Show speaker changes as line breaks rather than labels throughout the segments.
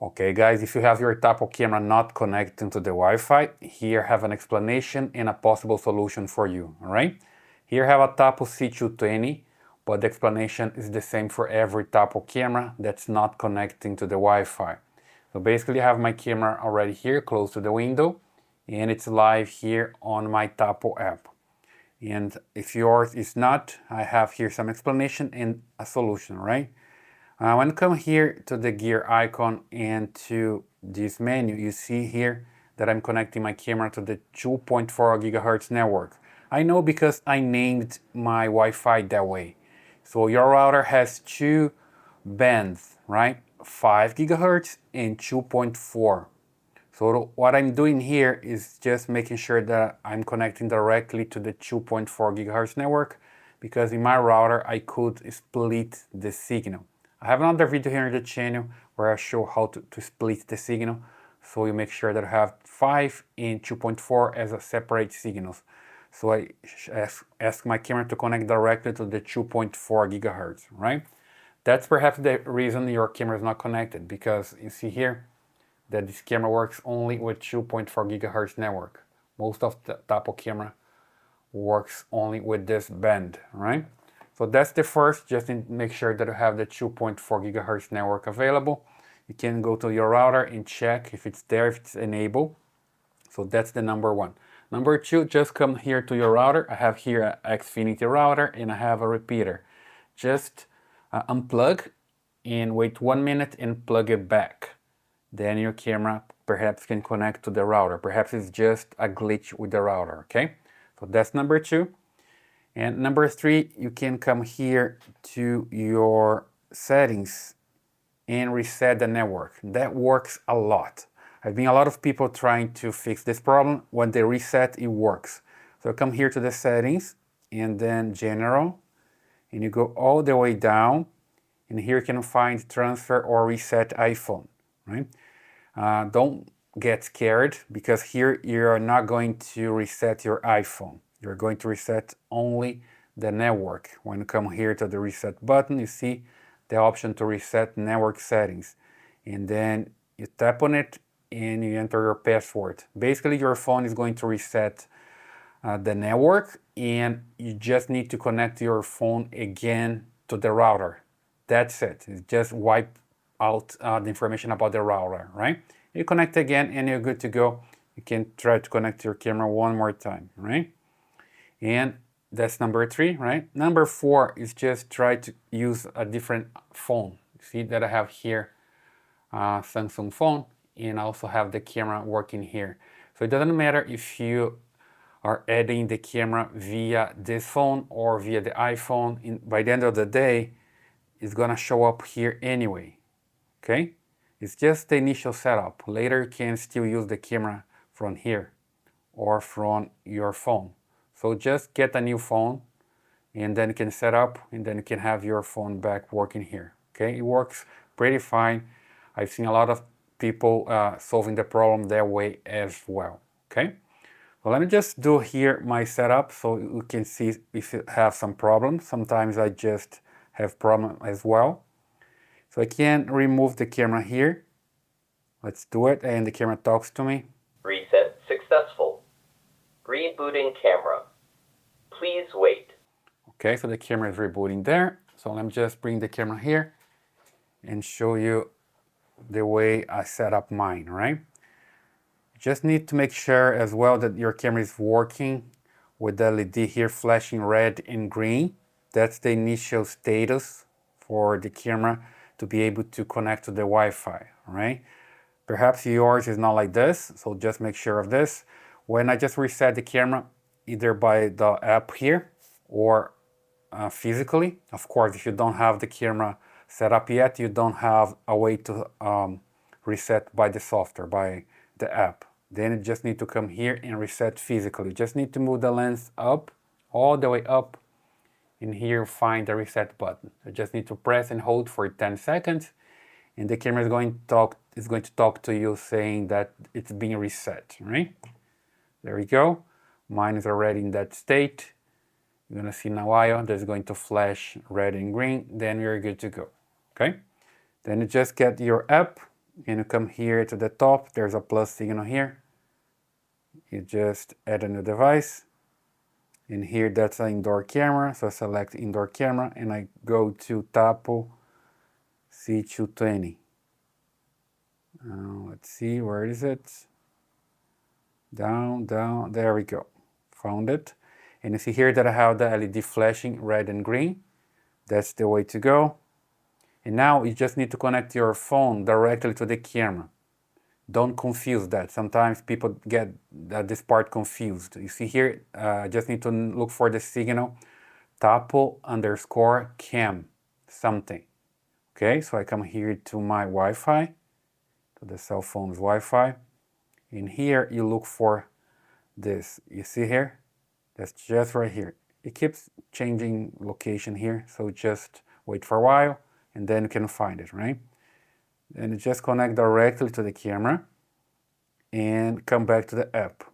Okay guys, if you have your Tapo camera not connecting to the Wi-Fi, here I have an explanation and a possible solution for you, alright? Here I have a Tapo C220, but the explanation is the same for every Tapo camera that's not connecting to the Wi-Fi. So basically I have my camera already here close to the window and it's live here on my Tapo app. And if yours is not, I have here some explanation and a solution, right? When you come here to the gear icon and to this menu, you see here that I'm connecting my camera to the 2.4 gigahertz network. I know because I named my Wi-Fi that way. So your router has two bands, right? 5 gigahertz and 2.4. So what I'm doing here is just making sure that I'm connecting directly to the 2.4 gigahertz network, because in my router I could split the signal. I have another video here in the channel where I show how to split the signal, so you make sure that I have 5 and 2.4 as a separate signals. So I ask my camera to connect directly to the 2.4 gigahertz, right? That's perhaps the reason your camera is not connected, because you see here that this camera works only with 2.4 gigahertz network. Most of the Tapo camera works only with this band, right? So that's the first, just to make sure that you have the 2.4 gigahertz network available. You can go to your router and check if it's there, if it's enabled. So that's the number one. Number two, just come here to your router. I have here an Xfinity router and I have a repeater. Just unplug and wait 1 minute and plug it back. Then your camera perhaps can connect to the router. Perhaps it's just a glitch with the router, okay? So that's number two. And number three, you can come here to your settings and reset the network. That works a lot. I've been a lot of people trying to fix this problem. When they reset, it works. So come here to the settings and then general, and you go all the way down, and here you can find transfer or reset iPhone, right? Don't get scared, because here you're not going to reset your iPhone. You're going to reset only the network. When you come here to the reset button, you see the option to reset network settings. And then you tap on it and you enter your password. Basically, your phone is going to reset the network, and you just need to connect your phone again to the router. That's it. It's just wipe out the information about the router, right? You connect again and you're good to go. You can try to connect your camera one more time, right? And that's number three, right? Number four is just try to use a different phone. See that I have here Samsung phone, and I also have the camera working here. So it doesn't matter if you are adding the camera via this phone or via the iPhone. By the end of the day, it's gonna show up here anyway, okay? It's just the initial setup. Later you can still use the camera from here or from your phone. So just get a new phone and then you can set up, and then you can have your phone back working here, okay? It works pretty fine. I've seen a lot of people solving the problem that way as well, okay? So let me just do here my setup so you can see if you have some problems. Sometimes I just have problem as well. So I can remove the camera here. Let's do it, and the camera talks to me.
Reset successful. Rebooting camera. Please wait.
Okay, so the camera is rebooting there. So let me just bring the camera here and show you the way I set up mine, right? You just need to make sure as well that your camera is working with the LED here flashing red and green. That's the initial status for the camera to be able to connect to the Wi-Fi, right? Perhaps yours is not like this, so just make sure of this. When I just reset the camera, either by the app here or physically, of course, if you don't have the camera set up yet, you don't have a way to reset by the software, by the app. Then you just need to come here and reset physically. You just need to move the lens up, all the way up, and here find the reset button. You just need to press and hold for 10 seconds, and the camera is going to talk to you saying that it's being reset, right? There we go. Mine is already in that state. You're gonna see in a while that's going to flash red and green, then you're good to go, okay? Then you just get your app and you come here to the top, there's a plus signal here. You just add a new device, and here that's an indoor camera, so I select indoor camera and I go to Tapo C220. Let's see, where is it? Down, down, there we go. Found it. And you see here that I have the LED flashing red and green. That's the way to go. And now you just need to connect your phone directly to the camera. Don't confuse that. Sometimes people get this part confused. You see here, I just need to look for the signal Tapo_cam something. Okay, so I come here to my Wi-Fi, to the cell phone's Wi-Fi. In here, you look for this. You see here? That's just right here. It keeps changing location here, so just wait for a while and then you can find it, right? And you just connect directly to the camera and come back to the app.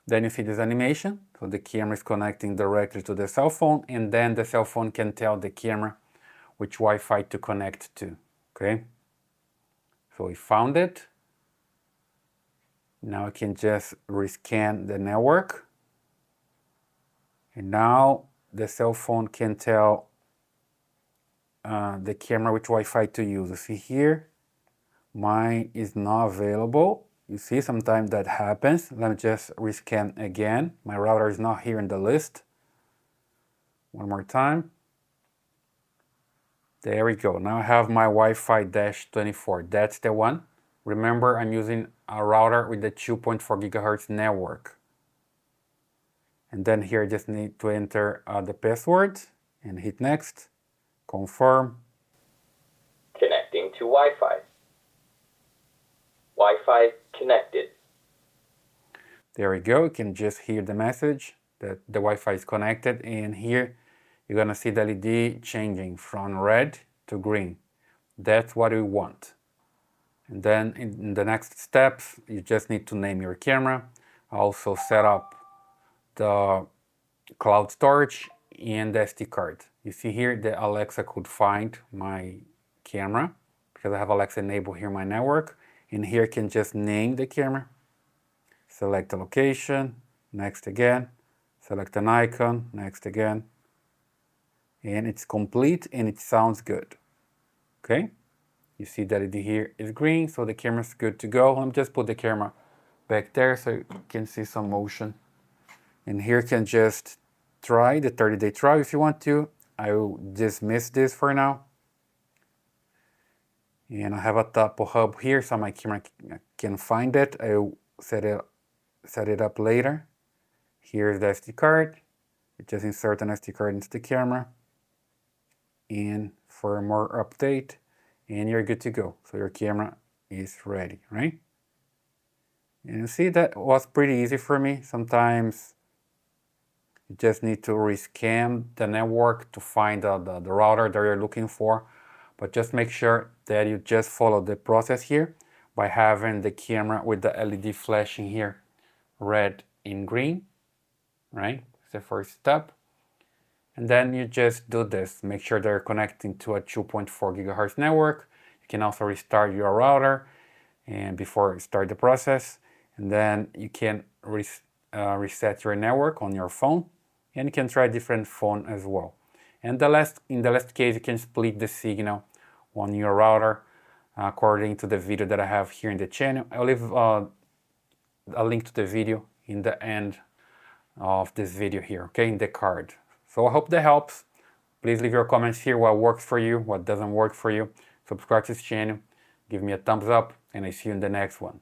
Then you see this animation, so the camera is connecting directly to the cell phone, and then the cell phone can tell the camera which Wi-Fi to connect to, okay? So we found it. Now I can just rescan the network. And now the cell phone can tell the camera which Wi-Fi to use. You see here, mine is not available. You see, sometimes that happens. Let me just rescan again. My router is not here in the list. One more time. There we go. Now I have my Wi-Fi-24. That's the one. Remember, I'm using a router with the 2.4 gigahertz network. And then here I just need to enter the password and hit next, confirm.
Connecting to Wi-Fi. Wi-Fi connected.
There we go. You can just hear the message that the Wi-Fi is connected, and here you're gonna see the LED changing from red to green. That's what we want. And then in the next steps, you just need to name your camera, also set up the cloud storage and the SD card. You see here that Alexa could find my camera because I have Alexa enabled here in my network. And here I can just name the camera, select the location, next again, select an icon, next again, and it's complete and it sounds good. Okay, you see that it here is green, so the camera's good to go. Let me just put the camera back there so you can see some motion. And here you can just try the 30-day trial if you want to. I will dismiss this for now. And I have a Tapo hub here so my camera can find it. I will set it up later. Here's the SD card. You just insert an SD card into the camera. And for more update, and you're good to go. So your camera is ready, right? And you see that was pretty easy for me. Sometimes you just need to rescan the network to find the router that you're looking for. But just make sure that you just follow the process here by having the camera with the LED flashing here, red and green, right? It's the first step. And then you just do this. Make sure they're connecting to a 2.4 gigahertz network. You can also restart your router and before you start the process. And then you can reset your network on your phone, and you can try a different phone as well. And in the last case, you can split the signal on your router according to the video that I have here in the channel. I'll leave a link to the video in the end of this video here, okay, in the card. So I hope that helps. Please leave your comments here, what works for you, what doesn't work for you. Subscribe to this channel, give me a thumbs up, and I see you in the next one.